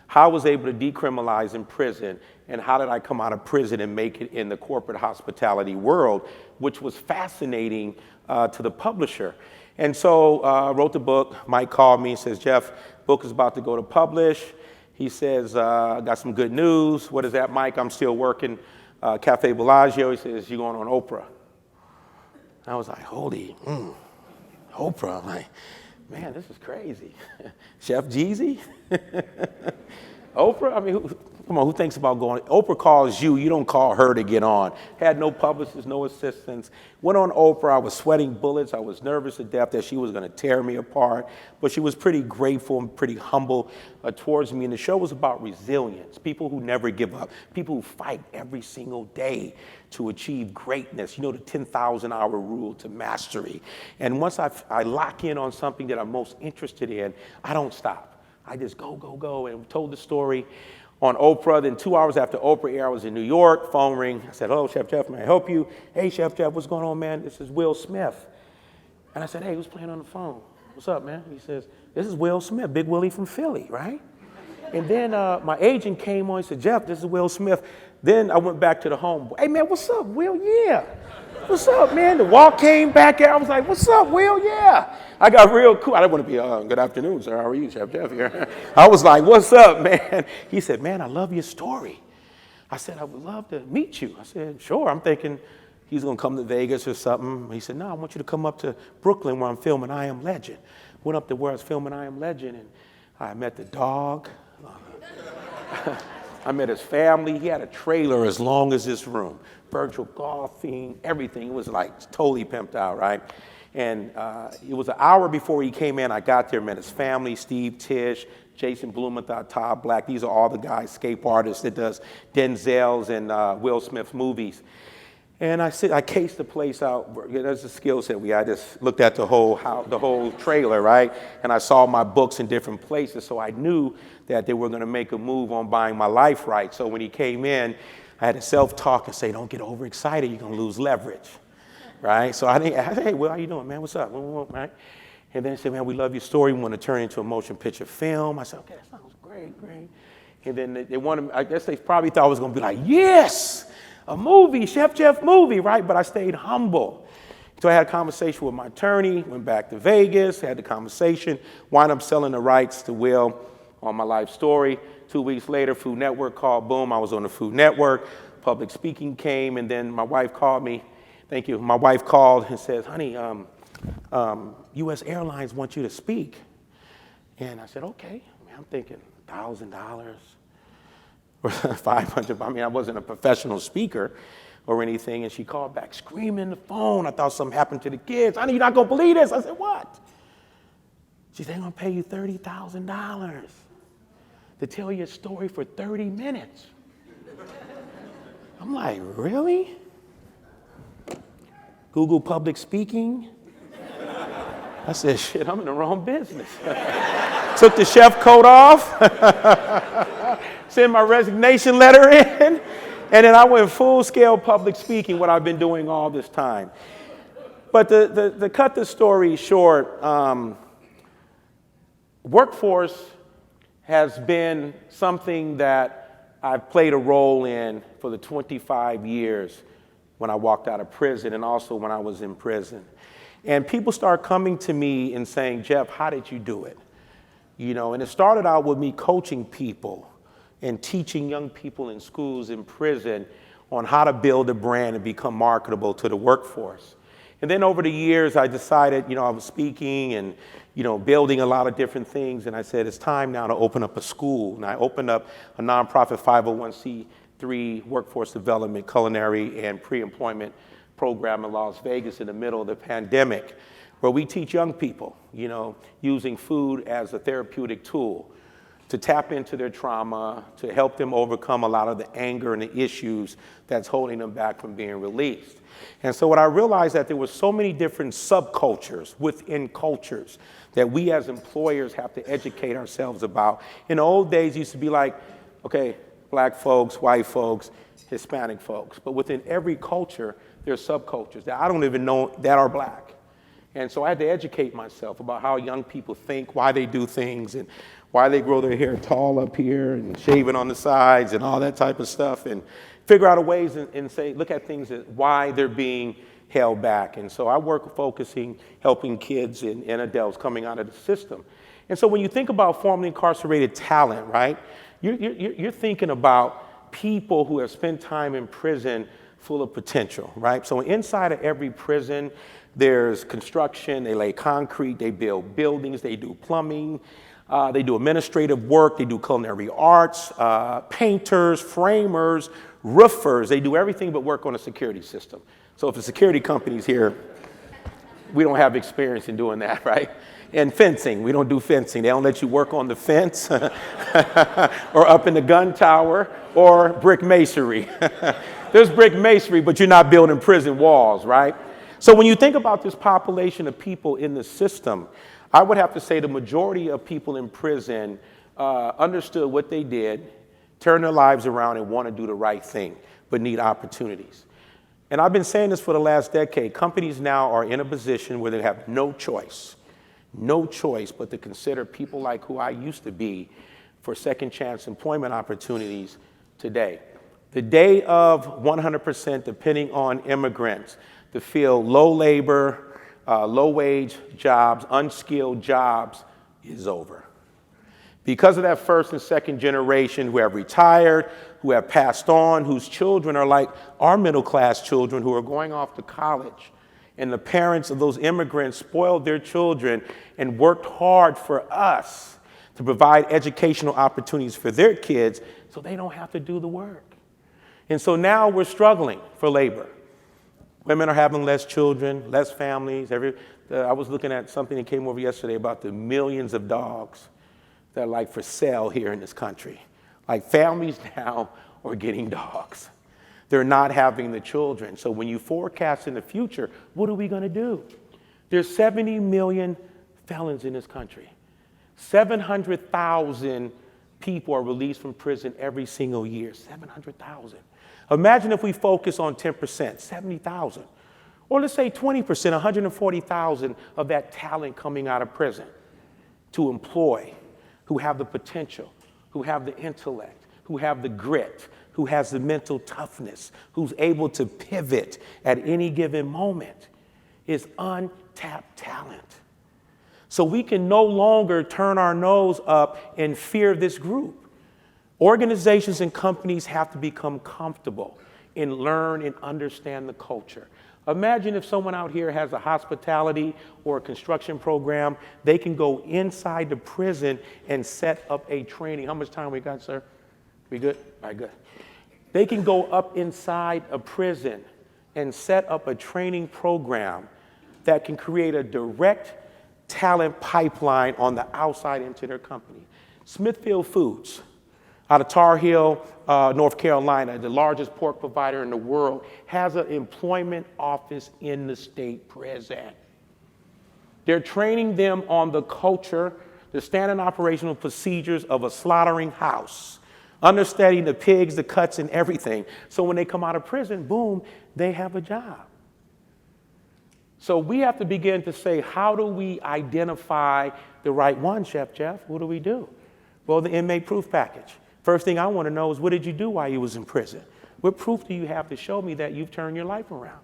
S8: how I was able to decriminalize in prison, and how did I come out of prison and make it in the corporate hospitality world, which was fascinating to the publisher. And so I wrote the book. Mike called me and says, Jeff, book is about to go to publish. He says, I got some good news. What is that, Mike? I'm still working Cafe Bellagio. He says, you're going on Oprah. I was like, holy, Oprah. I'm like, man, this is crazy. Chef Jeezy? Oprah? I mean, come on, who thinks about going? Oprah calls you, you don't call her to get on. Had no publicists, no assistants. Went on Oprah, I was sweating bullets. I was nervous to death that she was gonna tear me apart. But she was pretty grateful and pretty humble towards me. And the show was about resilience, people who never give up, people who fight every single day to achieve greatness. You know, the 10,000-hour rule to mastery. And once I lock in on something that I'm most interested in, I don't stop. I just go, and told the story on Oprah. Then 2 hours after Oprah air, I was in New York, phone ring. I said, hello, Chef Jeff, may I help you? Hey, Chef Jeff, what's going on, man? This is Will Smith. And I said, hey, who's playing on the phone? What's up, man? He says, this is Will Smith, Big Willie from Philly, right? And then my agent came on and said, Jeff, this is Will Smith. Then I went back to the home. Hey, man, what's up, Will? Yeah. What's up, man? The walk came back out. I was like, what's up, Will? Yeah. I got real cool. I didn't want to be, good afternoon, sir. How are you, Chef Jeff here? I was like, what's up, man? He said, man, I love your story. I said, I would love to meet you. I said, sure. I'm thinking he's going to come to Vegas or something. He said, no, I want you to come up to Brooklyn where I'm filming I Am Legend. Went up to where I was filming I Am Legend, and I met the dog. I met his family. He had a trailer as long as this room. Virtual golfing, everything. It was like totally pimped out, right? And it was an hour before he came in. I got there, met his family, Steve Tisch, Jason Blumenthal, Todd Black. These are all the guys, scape artists that does Denzel's and Will Smith's movies. And I cased the place out. There's a skill set. I just looked at the whole trailer, right? And I saw my books in different places, so I knew that they were going to make a move on buying my life rights. So when he came in, I had to self-talk and say, "Don't get overexcited. You're going to lose leverage," right? So I said, "Hey, Will, how you doing, man? What's up?" Right? And then he said, "Man, we love your story. We want to turn it into a motion picture film." I said, "Okay, that sounds great." And then they wanted, I guess they probably thought I was going to be like, "Yes, a movie, Chef Jeff movie," right? But I stayed humble. So I had a conversation with my attorney, went back to Vegas, had the conversation, wound up selling the rights to Will on my life story. 2 weeks later, Food Network called, boom, I was on the Food Network. Public speaking came, and then my wife called me. Thank you. My wife called and says, "Honey, U.S. Airlines wants you to speak." And I said, "Okay." I'm thinking $1,000. Or 500. I mean, I wasn't a professional speaker or anything. And she called back screaming the phone. I thought something happened to the kids. "Honey, you're not going to believe this." I said, "What?" She said, "They're going to pay you $30,000 to tell your story for 30 minutes. I'm like, "Really?" Google public speaking. I said, "Shit, I'm in the wrong business." Took the chef coat off. Send my resignation letter in, and then I went full-scale public speaking, what I've been doing all this time. But to cut the story short, workforce has been something that I've played a role in for the 25 years when I walked out of prison and also when I was in prison. And people start coming to me and saying, "Jeff, how did you do it?" You know, and it started out with me coaching people and teaching young people in schools in prison on how to build a brand and become marketable to the workforce. And then over the years, I decided, I was speaking and, building a lot of different things. And I said, it's time now to open up a school. And I opened up a nonprofit 501c3 workforce development, culinary, and pre-employment program in Las Vegas in the middle of the pandemic, where we teach young people, using food as a therapeutic tool to tap into their trauma, to help them overcome a lot of the anger and the issues that's holding them back from being released. And so what I realized that there were so many different subcultures within cultures that we as employers have to educate ourselves about. In the old days, it used to be like, okay, black folks, white folks, Hispanic folks. But within every culture, there's subcultures that I don't even know that are black. And so I had to educate myself about how young people think, why they do things, and why they grow their hair tall up here and shave it on the sides and all that type of stuff, and figure out a ways and say, look at things that why they're being held back. And so I work focusing, helping kids and adults coming out of the system. And so when you think about formerly incarcerated talent, right, you're thinking about people who have spent time in prison full of potential, right? So inside of every prison, there's construction, they lay concrete, they build buildings, they do plumbing, they do administrative work, they do culinary arts, painters, framers, roofers, they do everything but work on a security system. So if the security company's here, we don't have experience in doing that, right? And fencing, we don't do fencing. They don't let you work on the fence or up in the gun tower or brick masonry. There's brick masonry, but you're not building prison walls, right? So when you think about this population of people in the system, I would have to say the majority of people in prison understood what they did, turned their lives around and want to do the right thing, but need opportunities. And I've been saying this for the last decade. Companies now are in a position where they have no choice but to consider people like who I used to be for second chance employment opportunities today. The day of 100% depending on immigrants to fill low labor, low wage jobs, unskilled jobs is over. Because of that first and second generation who have retired, who have passed on, whose children are like our middle class children who are going off to college. And the parents of those immigrants spoiled their children and worked hard for us to provide educational opportunities for their kids so they don't have to do the work. And so now we're struggling for labor. Women are having less children, less families. I was looking at something that came over yesterday about the millions of dogs that are like for sale here in this country. Like families now are getting dogs. They're not having the children. So when you forecast in the future, what are we going to do? There's 70 million felons in this country. 700,000 people are released from prison every single year. 700,000. Imagine if we focus on 10%, 70,000. Or let's say 20%, 140,000 of that talent coming out of prison to employ, who have the potential, who have the intellect, who have the grit, who has the mental toughness, who's able to pivot at any given moment, is untapped talent. So we can no longer turn our nose up and fear this group. Organizations and companies have to become comfortable and learn and understand the culture. Imagine if someone out here has a hospitality or a construction program, they can go inside the prison and set up a training. How much time we got, sir? We good? All right, good. They can go up inside a prison and set up a training program that can create a direct talent pipeline on the outside into their company. Smithfield Foods, out of Tar Heel, North Carolina, the largest pork provider in the world, has an employment office in the state prison. They're training them on the culture, the standard operational procedures of a slaughtering house, understanding the pigs, the cuts, and everything. So when they come out of prison, boom, they have a job. So we have to begin to say, how do we identify the right one, Chef Jeff? What do we do? Well, the inmate proof package. First thing I want to know is, what did you do while you was in prison? What proof do you have to show me that you've turned your life around?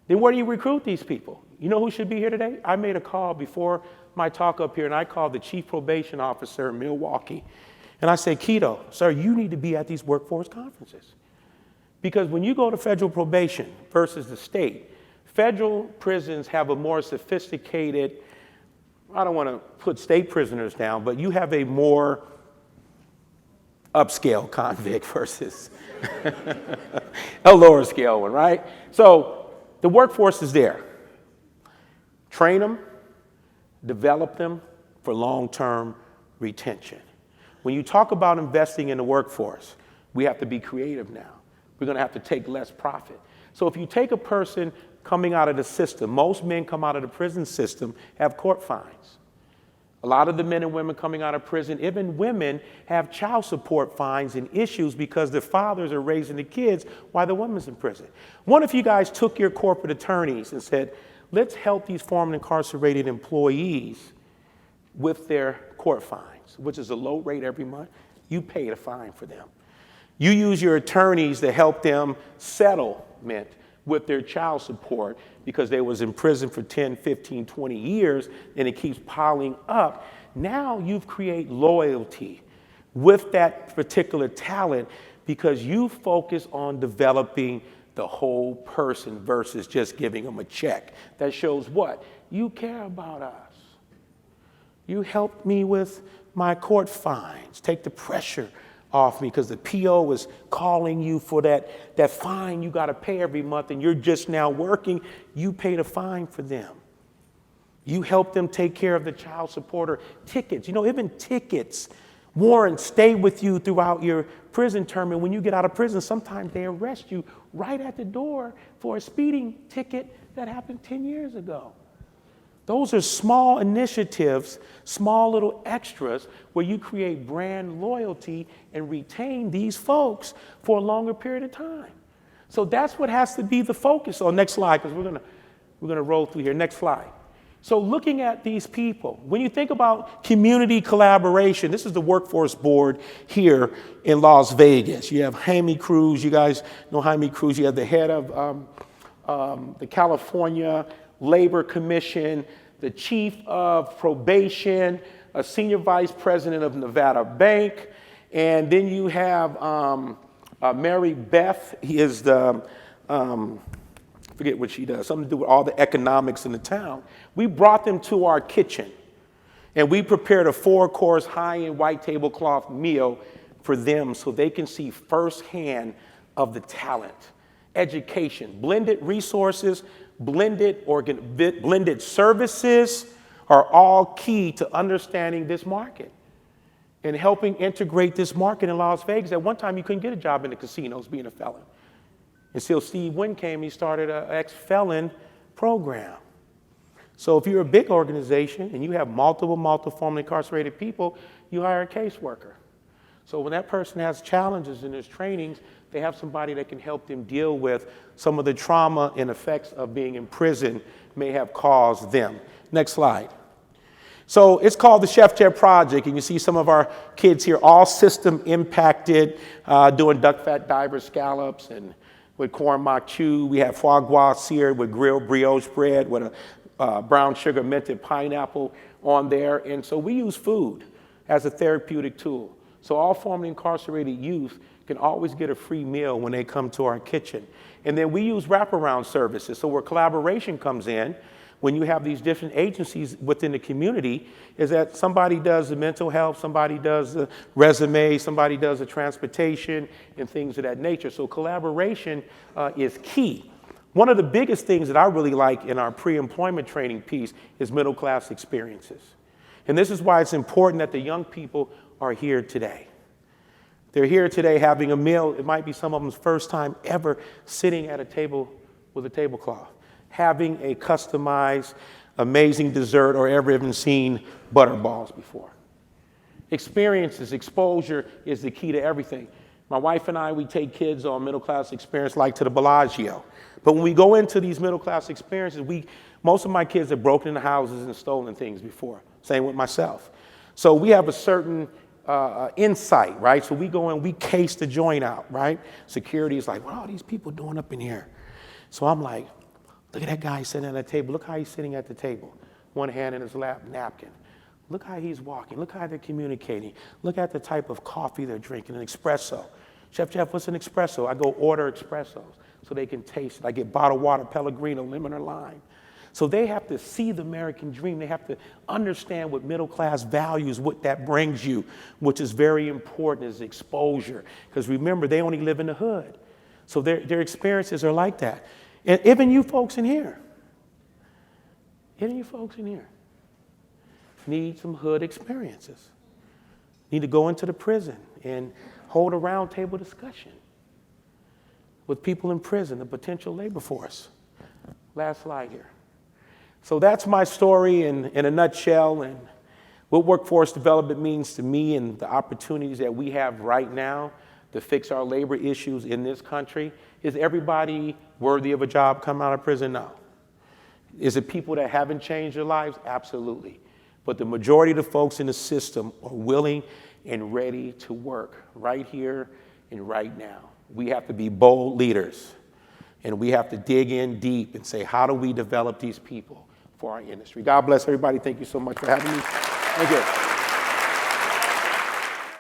S8: Then where do you recruit these people? You know who should be here today? I made a call before my talk up here, and I called the chief probation officer in Milwaukee. And I said, Keto, sir, you need to be at these workforce conferences. Because when you go to federal probation versus the state, federal prisons have a more sophisticated, I don't want to put state prisoners down, but you have a more upscale convict versus a lower scale one, right? So the workforce is there. Train them, develop them for long-term retention. When you talk about investing in the workforce, we have to be creative now. We're going to have to take less profit. So if you take a person coming out of the system, most men come out of the prison system, have court fines. A lot of the men and women coming out of prison, even women, have child support fines and issues because their fathers are raising the kids while the woman's in prison. What if you guys took your corporate attorneys and said, let's help these formerly incarcerated employees with their court fines, which is a low rate every month. You pay the fine for them. You use your attorneys to help them settlement with their child support because they was in prison for 10, 15, 20 years, and it keeps piling up. Now you've created loyalty with that particular talent because you focus on developing the whole person versus just giving them a check. That shows what? You care about us. You helped me with my court fines. Take the pressure off me because the PO is calling you for that fine you got to pay every month and you're just now working. You pay the fine for them. You help them take care of the child support or tickets. You know, even tickets, warrants stay with you throughout your prison term. And when you get out of prison, sometimes they arrest you right at the door for a speeding ticket that happened 10 years ago. Those are small initiatives, small little extras where you create brand loyalty and retain these folks for a longer period of time. So that's what has to be the focus. On next slide, because we're gonna roll through here. Next slide. So looking at these people, when you think about community collaboration, this is the workforce board here in Las Vegas. You have Jaime Cruz. You guys know Jaime Cruz. You have the head of the California Labor Commission, the chief of probation, a senior vice president of Nevada Bank, and then you have Mary Beth. He is the, forget what she does, something to do with all the economics in the town. We brought them to our kitchen, and we prepared a 4-course high-end white tablecloth meal for them so they can see firsthand of the talent. Education, blended resources, blended services are all key to understanding this market and helping integrate this market in Las Vegas. At one time, you couldn't get a job in the casinos being a felon. Until Steve Wynn came, he started an ex-felon program. So if you're a big organization and you have multiple formerly incarcerated people, you hire a caseworker. So when that person has challenges in his trainings, they have somebody that can help them deal with some of the trauma and effects of being in prison may have caused them. Next slide. So it's called the Chef Jeff Project, and you see some of our kids here, all system impacted, doing duck fat diver scallops and with corn mac chew. We have foie gras seared with grilled brioche bread with a brown sugar minted pineapple on there. And so we use food as a therapeutic tool. So all formerly incarcerated youth can always get a free meal when they come to our kitchen. And then we use wraparound services. So where collaboration comes in, when you have these different agencies within the community, is that somebody does the mental health, somebody does the resume, somebody does the transportation, and things of that nature. So collaboration is key. One of the biggest things that I really like in our pre-employment training piece is middle-class experiences. And this is why it's important that the young people are here today. They're here today having a meal. It might be some of them's first time ever sitting at a table with a tablecloth, having a customized, amazing dessert, or ever even seen butterballs before. Experiences, exposure is the key to everything. My wife and I, we take kids on middle-class experience like to the Bellagio. But when we go into these middle-class experiences, most of my kids have broken into houses and stolen things before. Same with myself. So we have a certain insight, right? So we go in, we case the joint out, right? Security is like, what are all these people doing up in here? So I'm like, look at that guy sitting at the table. Look how he's sitting at the table. One hand in his lap, napkin. Look how he's walking. Look how they're communicating. Look at the type of coffee they're drinking, an espresso. Chef Jeff, what's an espresso? I go order espressos so they can taste it. I get bottled water, Pellegrino, lemon or lime. So they have to see the American dream. They have to understand what middle class values, what that brings you, which is very important is exposure. Because remember, they only live in the hood. So their experiences are like that. And even you folks in here, need some hood experiences. Need to go into the prison and hold a round table discussion with people in prison, the potential labor force. Last slide here. So that's my story in a nutshell, and what workforce development means to me and the opportunities that we have right now to fix our labor issues in this country. Is everybody worthy of a job coming out of prison? No. Is it people that haven't changed their lives? Absolutely. But the majority of the folks in the system are willing and ready to work right here and right now. We have to be bold leaders, and we have to dig in deep and say, how do we develop these people for our industry? God bless everybody. Thank you so much for having me. Thank you.